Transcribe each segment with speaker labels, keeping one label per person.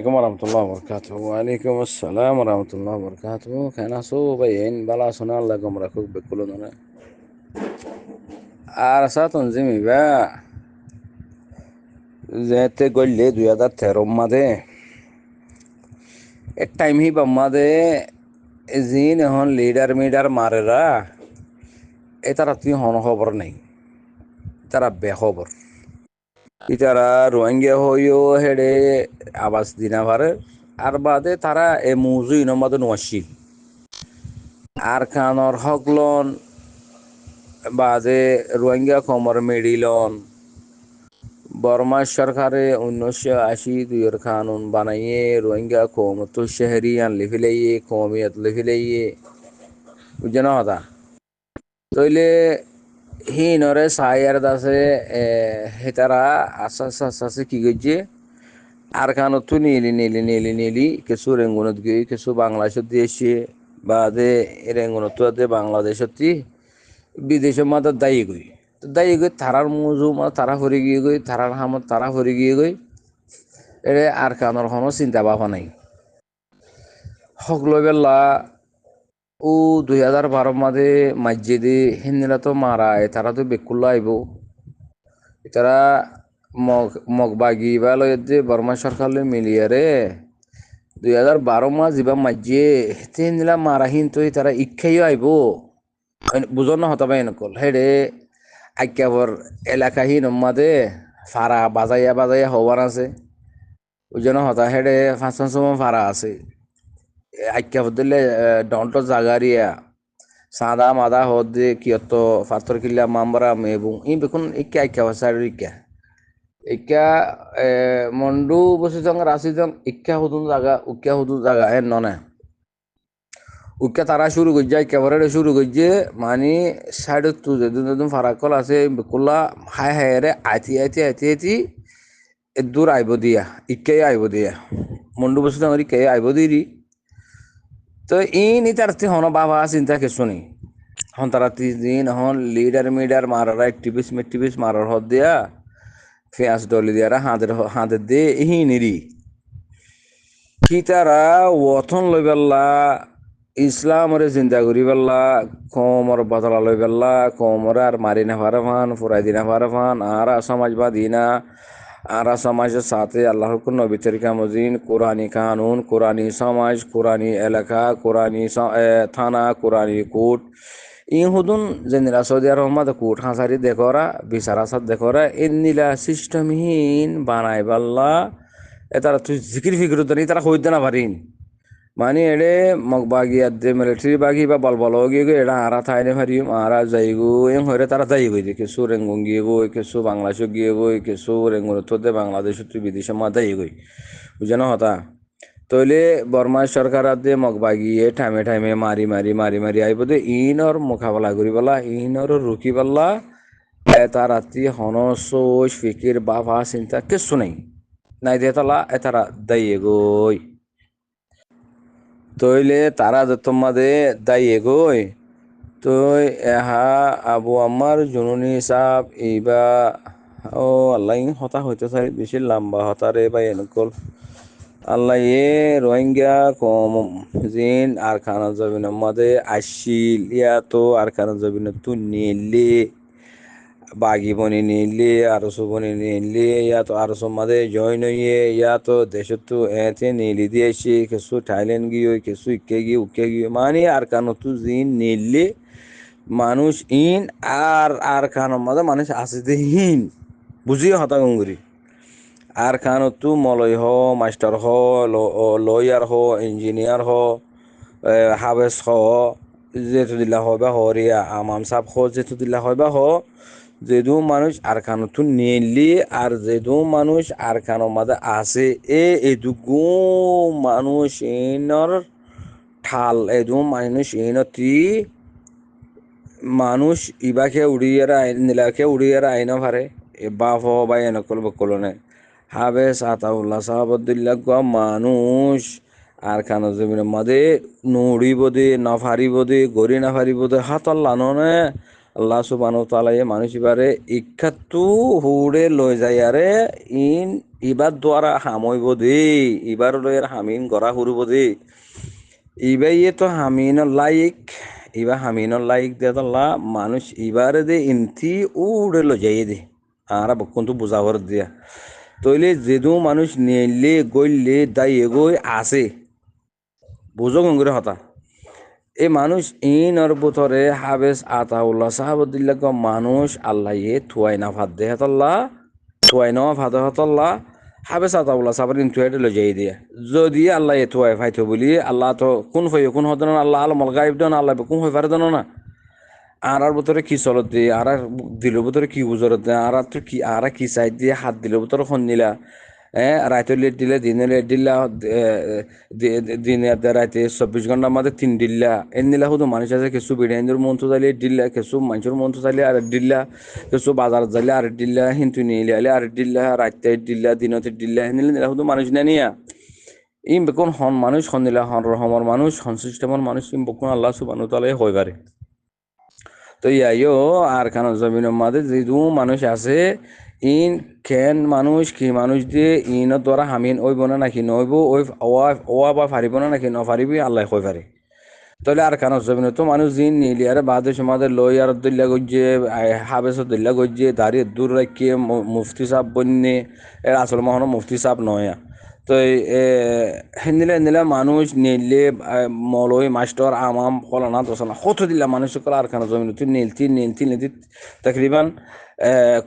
Speaker 1: عليكم ورحمة الله وبركاته. وعليكم السلام ورحمة الله وبركاته. كان صوبين بلا سنة لكم ركوب بكلنا أرسا تنظيمي با زيت قول لي دويا دا تيروم ماده التايم هي بماده زين هون ليدر ميدر ماررا এতারাতি হন খবর নেই তারা বেখবর ইতারা রোহিঙ্গা হইও হেডে আবাস দিনা পারে আর বাদে তারা এ মুজু ইনমাদন ওয়াসি আর খানর হকলন বাদে রোহিঙ্গা কমর মেডিলন বর্মা সরকারে 1980 কানুন বানাইয়ে রোহিঙ্গা কম তো শহরি আনলি ফিলাইয়ে কমিয়ত লিফিলাইয়ে বুঝেন হতা তইলে হিনরে সায়ার দাসে হেতারা আস্তে কি গইছে আর খানো তো নীলি কিছু রেঙ্গুনত গই কিছু বাংলাদেশত দিয়েছে বাদে রেঙ্গুনত বাংলাদেশত বিদেশের মাথা দায়ী গই তারার মজু তারা ফরি গিয়ে গই তারার হামত তারা ফরি গিয়ে গই এরে আর কানোর কোনো চিন্তা ভাবনা নাই সকলো বেলা ও 2012 মাঝে মসজিদে হিন্দিরা তো মারা তারা তো বেকুল্লা আইব তারা মগবাগি বা লয়ে বর্মা সরকার মিলিয়ে রে 2012 মাস যা মসজিদে হিন্দিরা মারা হিন তো তারা ইচ্ছাইও আইব বুঝন না হতা পাই নকল হেডে আজ্ঞাবর এলাকাহীন মাদে ফারা বাজাইয়া হওয়ার আছে বুঝন হতা হেডে 5 সময় ফারা আছে আজ্ঞাবর দিলে ডন্ট জাগারিয়া সাদা মাদা হদে কিয়ত ফাতর কিল্লা মামরা মেবু ই বেকুন ইক্কা আজ্ঞাবর সাইড ইক্কা মন্ডু বসে জং রাশি জং ইক্কা হুদুন জাগা এ ননে উক্কা তারা শুরু করছে একেবারে শুরু করছে মানে সাইড তো যেদিন ফারাকল আছে বেকুল্লা হাই রে আইতি দূর আইব দিয়া ইক্কাই আইব দিয়া মন্ডু বসে জং ইক্কাই আইব দিরি তো ই তার হন বাবা চিন্তা কিছু নেই হন তারা 3 দিন হন লিডার মারার একটিভিস্ট মারার হদ দিয়া ফেঁস ডলি দিয়া হাঁদের দিয়ে ই নিরি কি তারা ওথন লই পেল্লা ইসলামরে চিন্তা করি পেল্লা কমর বদলা লই পেল্লা কমরে আর মারি না পারে ফান ফুরাই দিনা পারে ফান আর সমাজবাদী না আর সমাজের সাথে আল্লাহ নবী তরিকা মজিন কোরআনী কানুন কোরআনী সমাজ কোরআনী এলাকা কোরআনী থানা কোরআনী কোর্ট হুদুন যেনিরা সৌদি আরব কোর্ট হাসারি দেখরা বিচার আসাদ দেখরা এনিলা সিস্টেমহীন বানাই পাল্লা তারা তুই জিকির ফিকির তারা হইতে না পারিন মানে এড়ে মগবাগি আদে মিলিটারি বাগি বা বলবল গিয়ে গো এরা আরা থাইনে পারি আরা যাই গো এম হরে তারা যাই গই কিছু রেঙ্গুন গিয়ে গই কিছু বাংলাদেশ গিয়ে গই কিছু রেঙ্গুন তোদের বাংলাদেশ তুই বিদেশে মা যাই গই বুঝে না হতা তইলে বর্মা সরকার আদে মগবাগিয়ে ঠাইমে মারি আইব দে ইনর মোকাবেলা করি বলা ইনর রুকি বললা তার রাতি হনসোস ফিকির বাবা চিন্তা কিছু নেই নাই দিয়ে তালা তারা দাইয়ে গই তইলে তারা তোমাদে দাইয়ে গই তুই এহা আবু আমার জুনুনি সাপ এইবা ও আল্লাহ হতা হইতে চাই বেশি লম্বা হতারে বা এনকল আল্লাহ রোহিঙ্গা কম জিন আর খানা জবিনের মধ্যে আসিল তো আর খানা জবিন তু নিলে বাগি বনি নিলে আরসো বনি নিলে তো আরসো মাঝে জয়েন হইয়ে তো দেশত তো এতে নিলি দিয়েছি কিছু থাইল্যান্ড গিয়ে কিছু ইকে গিয়ে উকে গিয়ে মানে আর কানো তু জিন নিলে মানুষ ইন আর খানোর মাঝে মানুষ আসিতে হিন বুঝিয়ে হতা গঙ্গুরি আর খানো তু মলয় হ মাস্টার হ লয়ার হ ইঞ্জিনিয়ার হ হাবেস হ যেহেতু দিলা হয় বা হরিয়া আমাম সাপ হ যেহেতু দিলা হয় বা হ যেদু মানুষ আর খানো তু নিলি আর যেদু মানুষ আর খানোর মাঝে আসে এদুগু মানুষ ইনর ঠাল এদু মানুষ ইনতি মানুষ ইবাকে নীলাকে উড়িয়ে আইন পারে বাপ বা এনকল বকলনে হাবে সাতাউল্লাহ সাহাবুল্লাহ গা মানুষ আর খানো জমিনের মাঝে নুড়িব দে না ফারিব দে গড়ি না ফারিব দে হাতল্লা ননে আল্লাহ সুবহানাহু ওয়া তাআলা মানুষ এবারে ইচ্ছাতু হুড়ে লই যায় আরে ইন ইবার দ্বারা হামইব দে, ইবার লয়ের হামিন গড়া হরব দে, ইবাই তো হামিনের লাইক, ইবা হামিনের লাইক দে তোলা মানুষ ইবারে দে ইনতি উড়ে লো যাই দে আর বকুন্তু বুঝাবার দিয়া তইলে যেদু মানুষ নেলে গইলে দাই এগোই আছে বুঝো গঙ্গুরে হতা এই মানুষ ইনর বুতরে হাবেস আতাউল্লাহ সাহাবুদ্দিল্লাহ মানুষ আল্লাহ থুয়াই না ভাত দে হেতল্লাহ থুয়াই না ভাত হতল্লাহ হাবেস আতাউল্লাহ সাহাবার ইন থুয়াই লো যাই দিয়া যদি আল্লাহ থুয়াই ফাইতো বলি আল্লাহ তো কোন ফই কোন হদন আল্লাহ আলমল গাইব দেন আল্লাহ কোন হই পারে দেন না আর ভিতরে কি চলত দিয়ে আর দিলের ভিতরে কি বুঝরত দেয় আর তো কি আর কি চাই দিয়ে হাত দিলের ভিতরে খন নিলা রাইতের লেট দিলে দিনে লেট দিলা দিনে রাইতে 24 ঘন্টার মধ্যে 3 দিল্লা এন নিলা শুধু মানুষ আছে কিছু বিড়াইন্দ্র মন তো চাইলে দিল্লা কিছু মানুষের মন তো চাইলে আর দিল্লা কিছু বাজার যাইলে আর দিল্লা হিন্তু নিলে আর দিল্লা রাইতে দিল্লা দিনতে দিল্লা নিলে নিলা শুধু মানুষ না নিয়া ইম বেকন হন মানুষ হন নিলা হন রহমর মানুষ হন সিস্টেমর মানুষ ইম বেকন আল্লাহ সুবহানাহু ওয়া তাআলা হই পারে তো ইয়াইও আর কারণ জমিনের মাঝে যেদু মানুষ আছে ইন খেন মানুষ কি মানুষ দিয়ে ইনের দ্বারা হামিন ওইব না নাকি নইব ওই ওয়া বা ফারিব না নাকি নফারিবি আল্লাহ কই পারে তাহলে আর কারণ জমিনে তো মানুষ দিন নিলি আর বাদে সমাজে লই আর দল্লা গজ্জে হাবেস দল্লা গজ্জে দাঁড়িয়ে দূর রাখিয়ে মুফতি সাহ বন্যে এর আসল মহন মুফতি সাহ নয়া তো হেন্দিলে মানুষ নিলে মলই মাস্টার আমাম ফলানা দোসানা কত দিলা মানুষ সকল আর কারণ জমিনে তুই নিলতি তকরিবান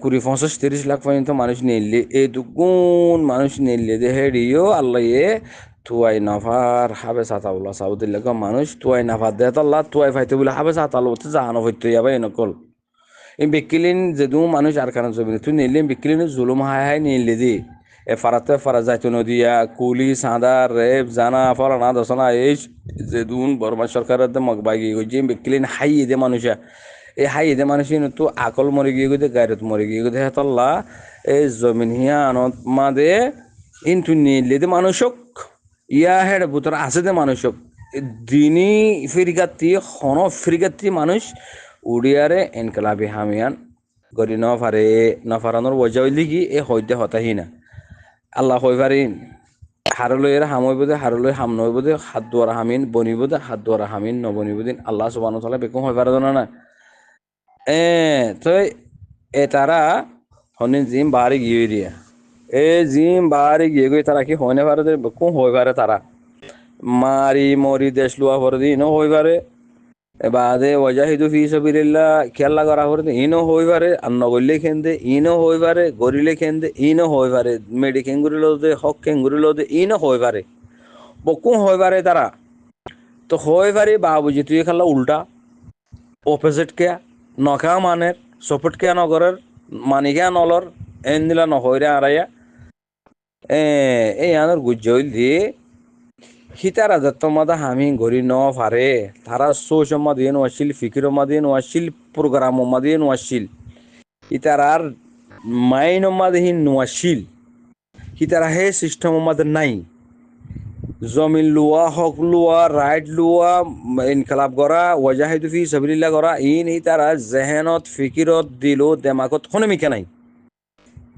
Speaker 1: 20-25-30 লাখ পর্যন্ত মানুষ নিলে এই দুগুণ মানুষ নিলে যে হেডিও আল্লাহ তুয়াই নাফার হাবে সাতাউল্লাহ সাউদুল্লাহ মানুষ তুয়াই নাফার দেহ আল্লাহ তুয়াই ফাইতে বলে হাবে সাতালো জাহানো হইতে যাবে এনেকল এই বিকিলিন যেদু মানুষ আর কারণ জমি তুই নিলে বিকিলিন জুলুম হাই নিলে দি এ ফারাতে ফারা যাইতো নদিয়া কুলি সাদা রেপ জানা ফলানা দশনা এই যেদুন বর্মা সরকারের মগবাই গিয়ে যে বিকিলিন হাই দে মানুষা এই হাই দে মানুষ তো আকল মরে গিয়ে গই গায়রত মরে গিয়ে গই হেতল্লাহ এই জমিন হিয়া আনত মাদে ইনতু নিলে দে মানুষক ইয়া হেড বুতর আছে দে মানুষক দিনী ফিরগাতি হন ফিরগাতি মানুষ উড়িয়ারে এনকলাবি হামিয়ান গরি নফারানোর ওজা হইলি কি এ হইতে হতাহি না আল্লাহ হই পারিন হারলই এর হাম হইব দে হারলই হাম নইব দে হাত দুয়ারা হামিন বনিব দে হাত দুয়ারা হামিন নবনিব দিন আল্লাহ সুবহানাহু ওয়া তাআলা বেকম হই পারে না তো এ তারা হনিন জিম বাড়ি গিয়ে দিয়া এ জিম বাড়ি গিয়ে গই তারা কি হইনে পারে বেকম হই পারে তারা মারি মরি দেশ লুয়া ভরে দি ইনো হই পারে বাদে ওয়াজাহিদু ফি সাবিলিল্লাহ খেলা করা ভরে ইনো হই পারে আর নগরলে খেন্দে ইনো হই পারে গরিলে খেন্দে ইনো হই পারে মেডি খেঙ্গুরিল দে হক খেঙ্গুরিল দে ইনো হই পারে বকুম হই পারে তারা তো হই পারে বাবুজি তুই খেলা উল্টা অপোজিট কে নখা মানের সপোর্ট কে নগরের মানিকা নলর এন দিলা নহইরে আড়াইয়া এই আনোর গুজ্জল দিয়ে হিতারা যত্তমাদা হামি ঘড়ি ন ফারে তারা সোশ মাদিয়ে নোয়াশিল ফিকির মাদিয়ে নোয়াশিল প্রোগ্রাম মাদিয়ে নোয়াশিল ইতারার মাইন মাদিহীন নোয়াশিল হিতারা হে সিস্টেম মাদের নাই জমিন লুয়া হক লুয়া রাইট লুয়া ইনকলাব করা ওয়াজাহিদু ফি সাবিলিল্লাহ করা ইন ইতারা জেহেনত ফিকিরত দিল দেমাগত কোনো মিকা নাই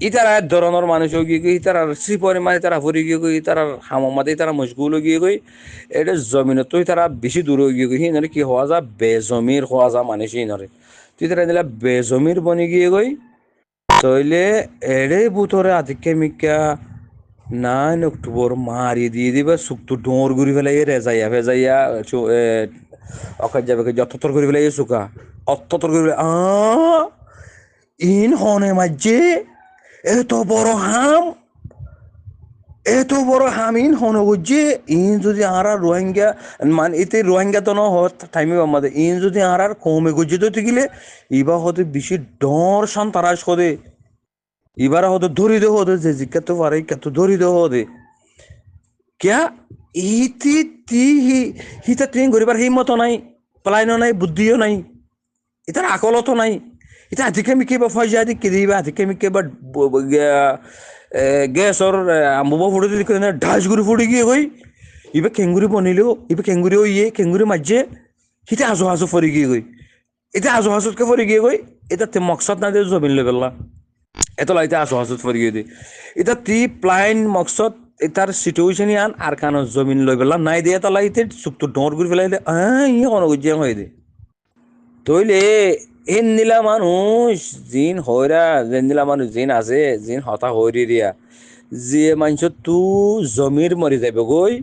Speaker 1: ইতারা এক ধরনের মানুষ গিয়ে গই ইতারার সি পরিমাণে তারা ভরে গিয়ে গই ইতারার হামামাদে তারা মশগুল গিয়ে গই এটা জমিনত তো তারা বেশি দূর গিয়ে গই হিনরে কি হওয়া যা বেজমির হওয়া যা মানুষ হিনরে তুই তারা দিলা বেজমির বনি গিয়ে গই তইলে এড়ে বুতরে আধিক্যে মিক্কা 9 অক্টোবর মারি দিয়ে দিবা সুক্তু ডোর ঘুরি ফেলাই রেজাইয়া ফেজাইয়া অকাজ যাবে যততর ঘুরি ফেলাই সুকা অততর ঘুরি ফেলাই ইন হনে মাঝে এত বড় হাম এত বড় হামিন হন যে ইন যদি আর রোহিঙ্গা মানে এতে রোহিঙ্গা তো না হত টাইমে আমাদের ইন যদি আর কমে গুজে তো গেলে এবার হতে বেশি ডর সন্তারাস হদে এবার হতে ধরি দে হদে যে জিজ্ঞাত পারে কত ধরি দে হদে ক্যা ইতি তি হিতা তুই গরিবার হিম্মত নাই পলায়ন নাই বুদ্ধিও নাই এটার আকলত নাই এটা আধিকে মিকে বা ফয়জা দিকে দিবা আধিকে মিকে বা গ্যাসর আম্বুবা ফুটে দিলি ঢাস গুড়ি ফুটে গিয়ে গই ইবে কেঙ্গুরি বনিলেও ইবে কেঙ্গুরি ইয়ে কেঙ্গুরি মাঝে হিতে আজো হাজো ফরি গিয়ে গই এটা আজো হাজতকে ফরি গিয়ে গই এটা তে মকসদ না দিয়ে জমিন লেবেল না এত লাইতে আসো হাসুত ফরিয়ে দি এটা তি প্লাইন মকসদ এটার সিচুয়েশন ইয়ান আর কানো জমিন লই বেলা নাই দিয়ে তা লাইতে সুপ্ত ডর করে ফেলাইলে ইয়ে কোনো গুজিয়া হয়ে দে তইলে এন নিলা মানুষ জিন হইরা যেন নিলা মানুষ জিন আছে জিন হতা হইরি রিয়া যে মানুষ তু জমির মরি যাবে গই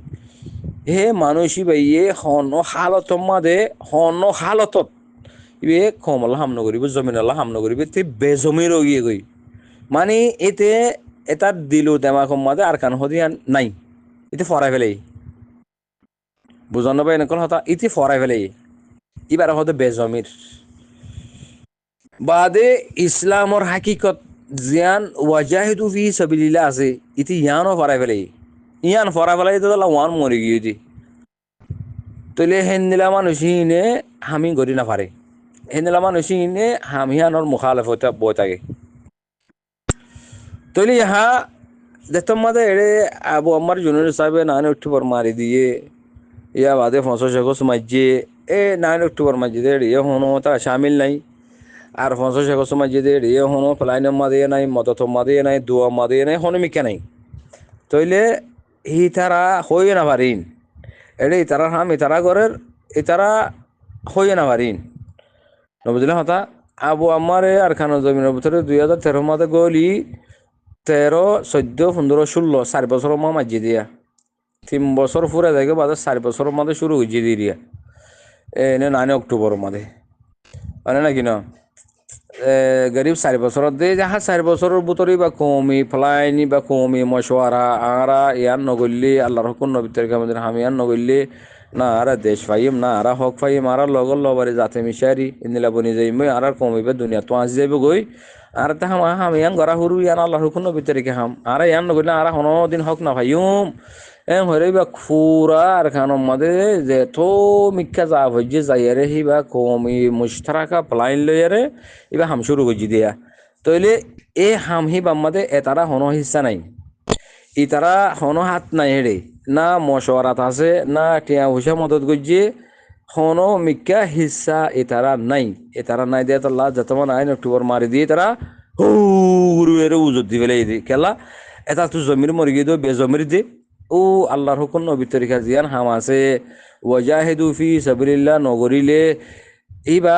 Speaker 1: হে মানুষই বাইয়ে হন হালত মাদে হন হালতত ইবে কমলা হাম নগরিব জমিনলা হাম নগরিব তে বেজমির গিয়ে গই মানে এতে এটা দিলু তেমা কম মাদে আর কান হদিয়ান নাই এতে ফরাই ফেলেই বুঝানো পাই নকল হতা ইতি ফরাই ফেলেই এবার হতে বেজমির বাদে ইসলামর হাকিকত জিয়ান ওয়াজাহিদু ফি সাবিলিল্লাহ আছে ইতি ইয়ানও ফরাই ফেলেই ইয়ান ফরাই ফেলাই তো ওয়ান মরি গিয়ে দি তইলে হেন্দিলা মানুষিনে হামি গড়ি না পারে হেন্দিলা মানুষিনে হামিয়ানোর মুখালেফত বই থাকে তইলে ইহা দেখতাম মাদে এড়ে আবু আমার জুনুর সাহেবে 9 অক্টোবর মারি দিয়ে ইয়া বাদে 50 আগস্ট মাঝে 9 অক্টোবর মাঝে এড়িয়ে হনো তা শামিল নাই আর 50 আগস্ট মাঝে এড়িয়ে হনো ফ্লাইনের মাদে নাই মদত মাদে নাই দোয়া মাদে নাই হনো মিকা নাই তইলে হি তারা হয়ে না পারিন এড়ে ইতারা হাম ইতারা ঘরের ইতারা হয়ে না পারিন নবুঝলে হতা আবু আমারে আর খানো জমিনের ভিতরে 2013 মাদে গলি 13, 14, 15, 16 4 বছর মা মাঝে দিয়া 3 বছর ফুরে দেখে বাদে 4 বছর মাদে শুরু হয়েছে দিয়া এনে 9 অক্টোবর মাদে মানে নাকি না গরিব 4 বছর দিয়ে যাহা 4 বছরের ভিতরে বা কমি ফ্লাইনি বা কমি মশওয়ারা আরা ইয়ান নগল্লি আল্লাহর হুকুম নবী তরিকা আমাদের হামিয়ান নগল্লি না আরা দেশ ফাইম না আরা হক ফাইম আরা লগল লবারে জাতে মিশারি ইন্দিলা বনি যাইম আর কমিবে দুনিয়া তো আসি যাইব গই আর তা হামিয়ান গড়া হুরু ইয়ান আল্লাহর হুকুম নবী তরিকা হাম আরা ইয়ান নগল্লি আরা হনো দিন হক না ফাইম হরে বা খুরা আর খানোর মাঝে যে তো মিক্কা যা হচ্ছে যাইয়ারে হিবা কমি মুশতারাকা প্লাইন লইয়ারে এবার হাম শুরু করছি দিয়া তইলে এ হাম হিবা মাদে এতারা হনো হিস্সা নাই ইতারা হনো হাত নাই হেড়ে না মশওয়ারাত আছে না টিয়া হুসা মদত করছে হনো মিক্কা হিস্সা এতারা নাই এতারা নাই দিয়ে তাল্লা যতমান 9 অক্টোবর মারি দিয়ে তারা হুরু এর উজত দি ফেলে খেলা এটা তো জমির মরি গিয়ে বেজমির দি ও আল্লাহর হুকুম নবী তরিকা জিয়ান হাম আছে ওয়াজাহিদু ফি সাবিলিল্লাহ নগরিলে এইবা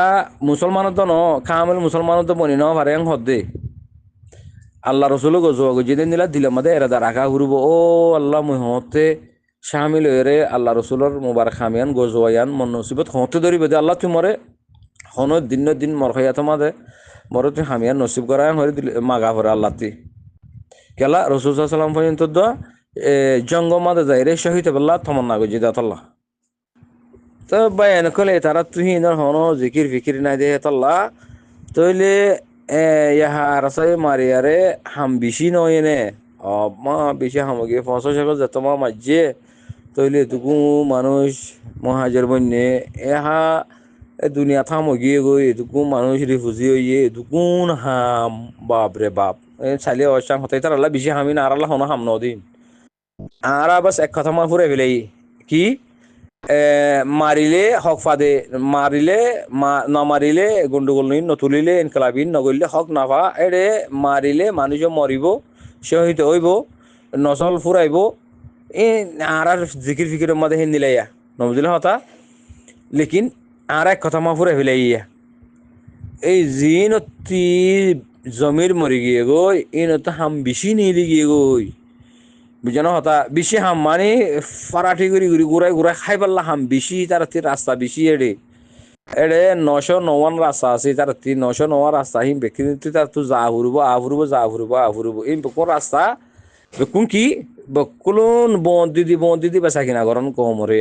Speaker 1: মুসলমানত ন কামেল মুসলমানত বনি ন পারে হদ্দে আল্লাহ রসুল গজোয়া যেদিন দিলা দিলাম মাদে এরা রাখা হুরব ও আল্লাহ মুই হতে শামিল হয়ে আল্লাহ রসুলর মুবারক হামিয়ান গজোয়ান মন নসিবত হতে ধরিবে দে আল্লাহ তুমরে হন দিন মর খাইয়া তোমাদে মর তুই হামিয়ান নসিব করা হয়ে মাগা ভরে আল্লাহ তি কেলা রসুল সাল্লাম পর্যন্ত জঙ্গ মাদে যাই রে শহীদ বল্লাহ তমন্না গজি দাতল্লাহ তো বায়ান কলে তারা তুই হনো জিকির ফিকির নাই দে তল্লাহ তইলে ইহা রাসাই মারিয়ারে হাম বেশি নয় নে মা বেশি হামগে 50 আগস্ট যত মা মাঝে তইলে তুকু মানুষ মহাজের বন্যে এহা দুনিয়া থামগিয়ে গই এটুকু মানুষ রিফুজি হইয়ে এটুকুন হাম বাপ রে বাপ চাইলে অসাং হতাই তার আল্লাহ বেশি হামি না আর আল্লাহ হনো হাম নদিন আর বাস এক কথা মা ফুরে ফেলাই কি মারিলে হক ফাদে মারিলে না মারিলে গন্ডগোল নিন নতুলিলে ইনকলাবিন নগরিলে হক নাফা এড়ে মারিলে মানুষ মরিব শহীদ হইব নসল ফুরাইব এ আর জিকির ফিকিরের মধ্যে হিন্দি লাইয়া নবুঝলে হতা লেকিন আর এক কথা মা ফুরাই ফেলাইয়া এই জিনতি জমির মরি গিয়ে গই ইনত হাম বেশি নিয়ে গিয়ে গই বুঝানো হতা বেশি হাম মানে ফারাঠি করি ঘুরি ঘুরাই ঘুরাই খাই পারলা হাম বেশি তার রাস্তা বেশি এড়ে এড়ে 909 রাস্তা আছে তার 909 রাস্তা হিম বেকি তার তো যা ফুরবো এই কোন রাস্তা কোন কি বকুলন বন্দিদি বেচা কিনা গরম কমরে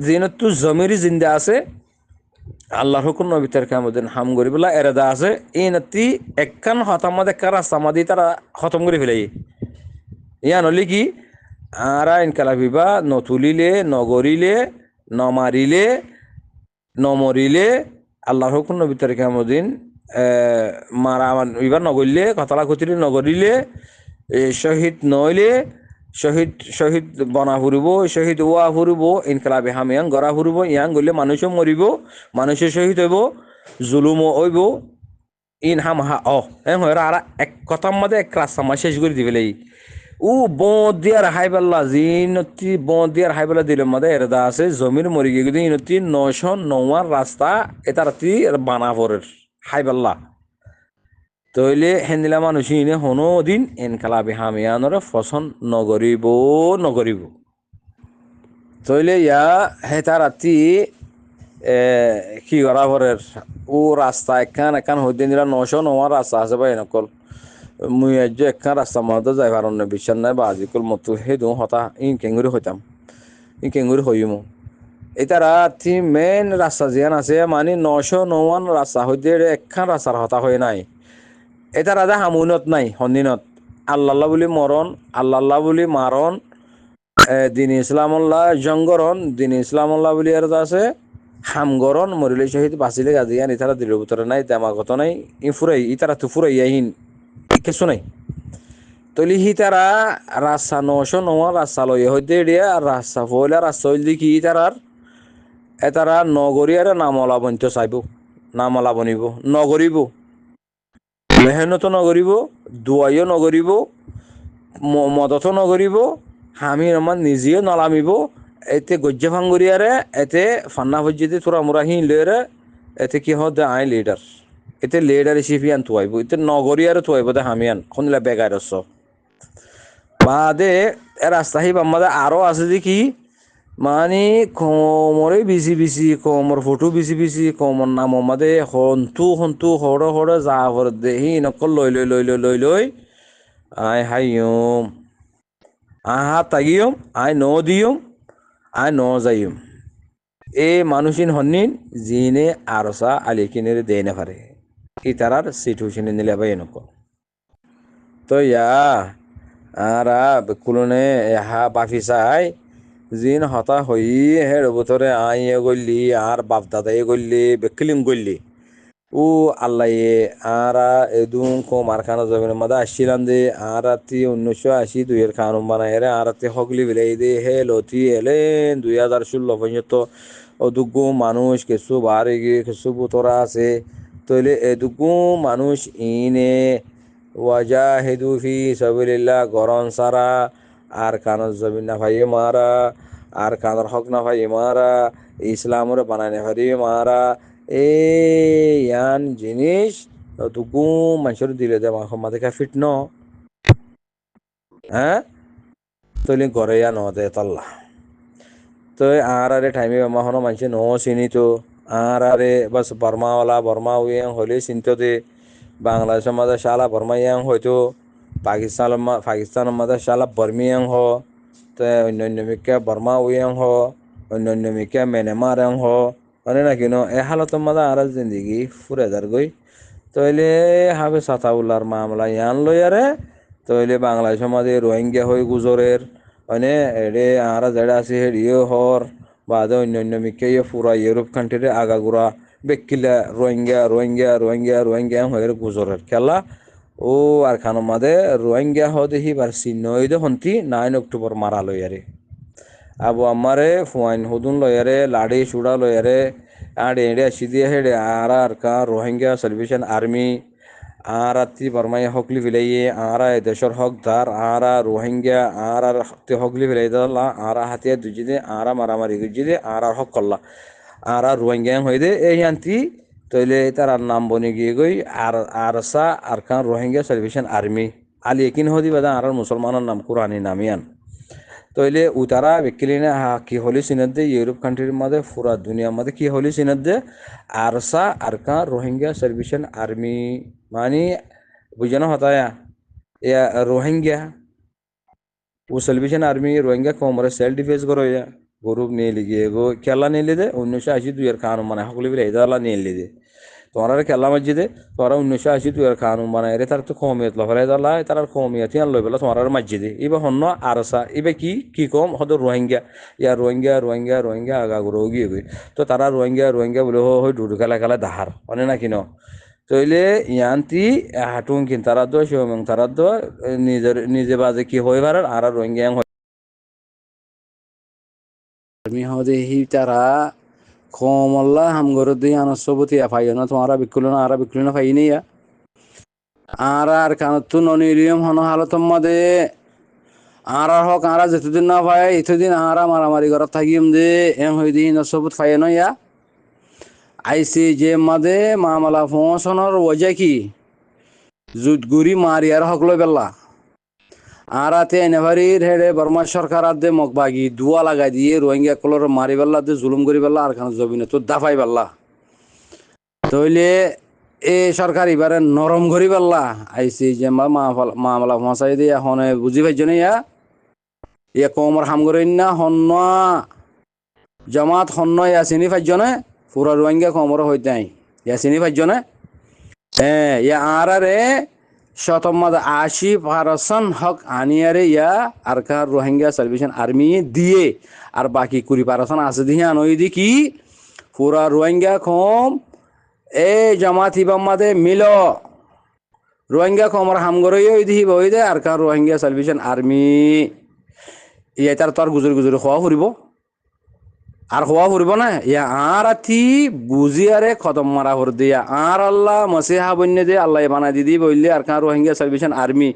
Speaker 1: জিনত তো জমিরি জিন্দা আছে আল্লাহর হুকুম নবী তার কামদিন হাম করি বলা এরাদা আছে এই নাতি একখান হতামাদ একটা রাস্তা মাদি তারা খতম করে ফেলাই ইয়া নলি কি আরা ইনকালাবিবা নতুলিলে নগরিলে নমারিলে নমরিলে আল্লাহর হুকুম নবী তার কামদিন মারা এবার নগরিলে কতলা কুতিলে নগরিলে শহীদ নইলে শহীদ বনা ফুরিব শহীদ ওয়া ফুরিব ইনকালাবে হামিয়াং গড়া ফুরিব ইয়াং গলে মানুষও মরিব মানুষের শহীদ হইব জুলুমও হইব ইন হাম হা অ হ্যাঁ হয় আর এক কথার মধ্যে এক রাস্তা মা শেষ করে দিবে লাই ও বঁদ দিয়ার হাইবাল্লা জিনতি বঁদ দিয়ার হাইবাল্লা দিলের মধ্যে এরদা আছে জমির মরি গিয়ে কিন্তু ইনতি 909 রাস্তা এটা রাতি বানাবরের হাইবাল্লা তইলে হেন্দিলা মানুষ ইনে হনো দিন এনকালাবি হামিয়ানরে ফসন নগরিব নগরিব তইলে ইয়া হেতা রাতি এ কি করা পরের ও রাস্তা একখান একখান হইতে নিলা 909 রাস্তা আছে ভাই নকল মুই আজ একখান রাস্তা মধ্যে যাই পারন না বিশ্বাস নাই বা আজিকল মতো হে দু হতা ইন কেঙ্গুরি হইতাম ইন কেঙ্গুরি হইমু এটা রাতি মেন রাস্তা জিয়ান আছে মানে 909 রাস্তা হইতে একখান রাস্তার হতা হয় নাই এটা রাজা হামুনত নাই সন্দিনত আল্লাহ বুলি মরণ আল্লাহ বুলি মারণ দিন ইসলামল্লাহ জঙ্গরণ দিন ইসলামল্লাহ বুলি আর আছে হামগরণ মরিলে শহীদ বাঁচিলে গাজিয়ান ইতারা দিল ভিতরে নাই দেমাগত নাই ই ফুরাই ইতারা তো ফুরাই আহিন কিছু নাই তলি হি তারা রাস্তা 909 রাস্তা লই হইতে দিয়া আর রাস্তা ফয়লা রাস্তা হইল দেখি তারার এতারা নগরীয়ার নামলা বন্ত চাইব নামলা বনিব নগরিব মেহনত নগরিব দুয়াইও নগরিব মদত নগরিব হামি আমার নিজেও নলামিব এতে গজ্জে ভাঙ্গুরিয়ারে এতে ফান্না ভজ্জিতে তোরা মোরা হিন লয়েরে এতে কি হদ আই লিডার এতে লিডার হিসেবে আন তুয়াইব এতে নগরিয়ারে তুয়াইব দে হামিয়ান খনিলা বেগারস বাদে এ রাস্তা হিব আমাদের আরো আছে যে কি মানে কমরে বিসি বিসি কমর ফটো বিসি বিসি কমর নাম আমাদে হন্তু হন্তু হড় হড় যা হর দেহি নকল লই লই লই লই লই লই আই হাইয়ুম আহা তাগিয়ম আই ন দিয়ম আই ন যাইম এ মানুষিন হন্নিন জিনে আরসা আলিকিনের দেয় না পারে ইতারার সিচুয়েশনে নিলে ভাই নক তো ইয়া আরা বেকুলনে এহা বাফি চাই জিন হতা হই হের বতরে আই গল্লি আর বাপ দাদাই গল্লি বেকিলিম গল্লি ও আল্লাহ আরা এদুম কো মারখানা জমিনের মধ্যে আসছিলাম দে আর রাতি 1980 দুইয়ের কানুন বানাই রে আর রাতি হগলি বিলাই দে হে লতি এলেন 2016 পর্যন্ত অদুগু মানুষ কিছু বাড়ি গিয়ে কিছু বুতরা আছে তইলে এদুগু মানুষ ইনে ওয়াজা হেদু ফি সাবিলিল্লাহ গরন সারা আর কানের জমিন না ভাই মারা আর কানের হক না ভাই মারা ইসলামরে বানাই না ভাই মারা ইয়ান জিনিস তুকু মানুষের দিলে দে মাঝে ফিট ন হ্যাঁ তৈলি ঘরে ইয়া ন দে তাল্লা তো আর আরে টাইমে মাহনো মানুষ ন চিনি তো আর আরে বাস বর্মাওয়ালা বর্মা উইয়াং হলে চিন্ত দে বাংলাদেশের মাঝে শালা বর্মা ইয়াং হয়তো পাকিস্তানের মাঝে শালা বর্মিয়াং হ তো অন্য অন্য মিকে বর্মা উইয়াং হ অন্য অন্য মিকে মেনেমার হ মানে না কিনো এ হালতের মাঝে আর জিন্দগি ফুরে যার গই তইলে হাবে সাতাউল্লার মামলা ইয়ান লইয়ারে তইলে বাংলাদেশের মাঝে রোহিঙ্গা হয়ে গুজরের মানে এডে আর যেটা আছে হেডিও হর বাদে অন্য অন্য মিকে পুরা ইউরোপ কান্ট্রিরে আগাগুড়া বেকিলা রোহিঙ্গা রোহিঙ্গা রোহিঙ্গা রোহিঙ্গা হয়ে গুজরের খেলা ও আর খানোর মাঝে রোহিঙ্গা হতে হিবার চিহ্ন হন্তি 9 অক্টোবর মারা লইয়ারে আবু আমারে ফুয়াইন হুদুন লয়ারে লাড়ি চূড়া লয়ারে আর এড়ে আসি দিয়ে হেডে আর কা রোহিঙ্গা সালভেশন আর্মি আর আত্তি বর্মাই হকলি ফিলাইয়ে আর দেশের হকদার আর রোহিঙ্গা আর হকলি ফিলাই দিলা আর হাতিয়া দুজিদে আর মারামারি গুজিদে আর হক করলা আর রোহিঙ্গা হয়ে দে এই আন্তি তইলে তার নাম বনে গিয়ে গই আর আরসা আর খান রোহিঙ্গা সালভেশন আর্মি আলি একিন হদি বাদা আর মুসলমানের নাম কুরআনি নামিয়ান তইলে উতারা বেকিলিনে কি হলি সিনাদে ইউরোপ কান্ট্রির মধ্যে পুরা দুনিয়ার মধ্যে কি হলি সিনাদে আরসা আরকা রোহিঙ্গা সার্ভিসেন আর্মি মানে বুঝানো হতায়া ইয়া রোহিঙ্গা ও সার্ভিসেন আর্মি রোহিঙ্গা কমরে সেলফ ডিফেন্স করো ইয়া গ্রুপ নিয়ে লিগিয়ে গো খেলা নিয়ে লিদে 1980 দুইয়ের কানুন মানে সকলে বিলে ইদালা নিয়ে লিদে তোমার খেলা মসজিদে তোরা 1980 দুইয়ের কানুন বানায় রে তার তো কমিয়ত লফালাই দালা তার কমিয়ত ইয়ান লই বেলা তোমার মসজিদে ইবা হন্ন আরসা ইবা কি কম হদ রোহিঙ্গা ইয়া রোহিঙ্গা রোহিঙ্গা রোহিঙ্গা আগা গুলো গিয়ে গই তো তারা রোহিঙ্গা রোহিঙ্গা বলে হই ডুডু খেলা খেলা দাহার অনে না কিনো তইলে ইয়ান্তি হাটুন কিন তারা দো শিবং তারা দো নিজে বাজে কি হই পারে আর রোহিঙ্গা আমি হদে হি তারা কমল্লা হামগর দিয়ে আনসবতি ফাইনা তোমারা বিকুলনা আরা বিকুলনা ফাইনিয়া আর কানতু ননিরিয়ম হন হালতম মাদে হক যেতদিন না পায় এতদিন মারামারি ঘর থাকিম দে এম হই দিন সবুত ফাই নয়া আইসি যে মাদে মামলা ফোঁসনের ওজা কি জুতগুড়ি মারিয়ার হক লই বেল্লা আতে এনেভারির হেডে বর্মা সরকার আদে মগবাগি দুয়া লাগাই দিয়ে রোহিঙ্গা কলর মারি বেল্লা দে জুলুম করি বেল্লা আর খান জমিনে তো দাফাই বেল্লা তইলে এ সরকার এবারে নরম করি বেল্লা আইসি যে মামলা ফসাই দিয়ে এখন বুঝি পাইছ না ইয়া কমর হাম করেন না হন্য জামাত হন্য ইয়া চিনি পাইছনে পুরা রোহিঙ্গা কমর হইতে নাই ইয়া চিনি পাইছনে হ্যাঁ ইয়া আরে শতমদ 80% হক আনিয়ারে ইয়া আর কার রোহিঙ্গা সালভেশন আর্মি দিয়ে আর বাকি 20% আছে দিয়ে আনই দি কি পুরা রোহিঙ্গা কম এ জামাত ইবাম্মাদে মিল রোহিঙ্গা কমর হামগরই ওই দিহি বই দে আর কার রোহিঙ্গা সালভেশন আর্মি ইয়া তার তোর গুজর গুজর হওয়া ফুরিব আর হওয়া ফুরিব না ইয়া আর আতি বুঝিয়ারে খতম মারা হর দিয়া আর আল্লাহ মসিহা বন্যে দে আল্লাহ বানাই দিদি বললে আর কার রোহিঙ্গা সালভেশন আর্মি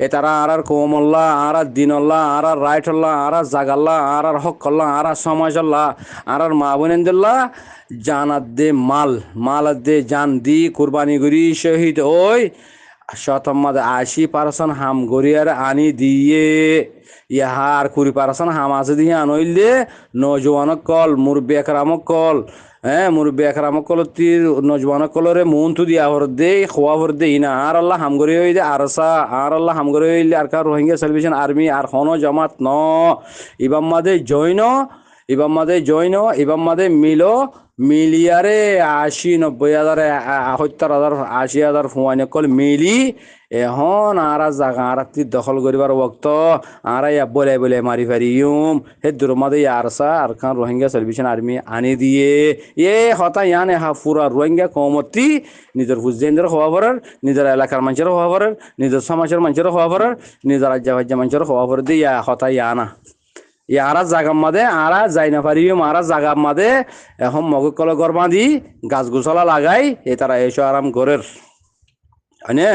Speaker 1: এ তারা আর কোম আল্লাহ আর দিন আল্লাহ আর রাইট আল্লাহ আর জাগাল্লাহ আর হক আল্লাহ আর সমাজ আল্লাহ আর মা বোনেন্দ্লাহ জানাত দে মাল দে জান দি কুরবানি করি শহীদ ওই শতমদ 80% হাম গরিয়ার আনি দিয়ে ইহার 20% হাম আছে দিয়ে আনইলে নজওয়ানক কল মুরব্বী একরামক কল মুরব্বী একরামক কল তীর নজওয়ানক কলরে মন তু দিয়া হর দে খোয়া হর দে ইনা আর আল্লাহ হাম গরি হইলে আরসা আর আল্লাহ হাম গরি হইলে আর কার রোহিঙ্গা সালভেশন আর্মি আর হন জামাত ন ইবাম্মাদে জৈন ইবাম্মাদে মিলিয়ারে 80-90 হাজার 70,000 80,000 ফুয়াইনে কল মিলি এখন আর জাগা আর দখল করিবার ওক্ত আর বলে মারি ফারিম হে দুরমাদে আরসা আর খান রোহিঙ্গা সালভেশন আর্মি আনি দিয়ে এ হতা ইয়ানে পুরা রোহিঙ্গা কমতি নিজের হুজেন্দ্র হওয়া পারার নিজের এলাকার মানুষের হওয়া পারার নিজের সমাজের মানুষের হওয়া পারার নিজের রাজ্য মানুষের হওয়া পার দিয়ে হতা ইয়ানা ইয়ারা জাগার মাদে আরা যাই না পারি মারা জাগার মাদে এখন মগে কলে গরমা দি গাছ গোছলা লাগাই এ তারা এসো আরাম করের হয়নে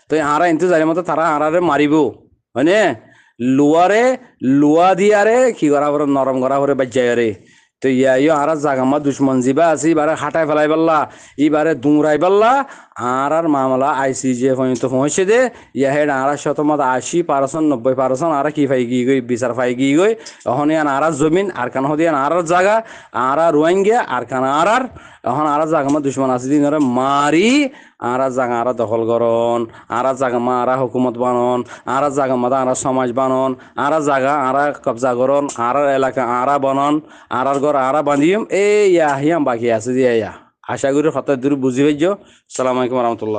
Speaker 1: তো আরা ইন্তু যাই মতো তারা আরারে মারিব হয়নে লুয়া দিয়ারে কি করা করে নরম করা করে বাজ্যারে তো ইয়া আর জাগামা দুশ্মন জিবা আছে এবারে হাঁটাই ফেলাই পারলা এবারে দুমরাই পারলা আর মামলা আইসিজে পর্যন্ত পৌঁছে দে ইয়া হেড আর শতমত 80% 90% আর কি ফাই গই বিচার ফাই গই এখন আর জমিন আর কান হদিয়ান আর জায়গা আর রোহিঙ্গা আর কান আর এখন আর জাগামা দুশ্মন আছে দিন মারি আর জাগা আর দখল করন আর জাগামা আর হুকুমত বানন আর জাগামা আর সমাজ বানন আর জাগা আর কবজা করন আর এলাকা আর বনন আর ঘর আর বান্ধিম এই হিয়াম বাকি আছে দিয়া আশা করি হঠাৎ দূর বুঝি পাইছ সালাম আলাইকুম রহমতুল্লাহ।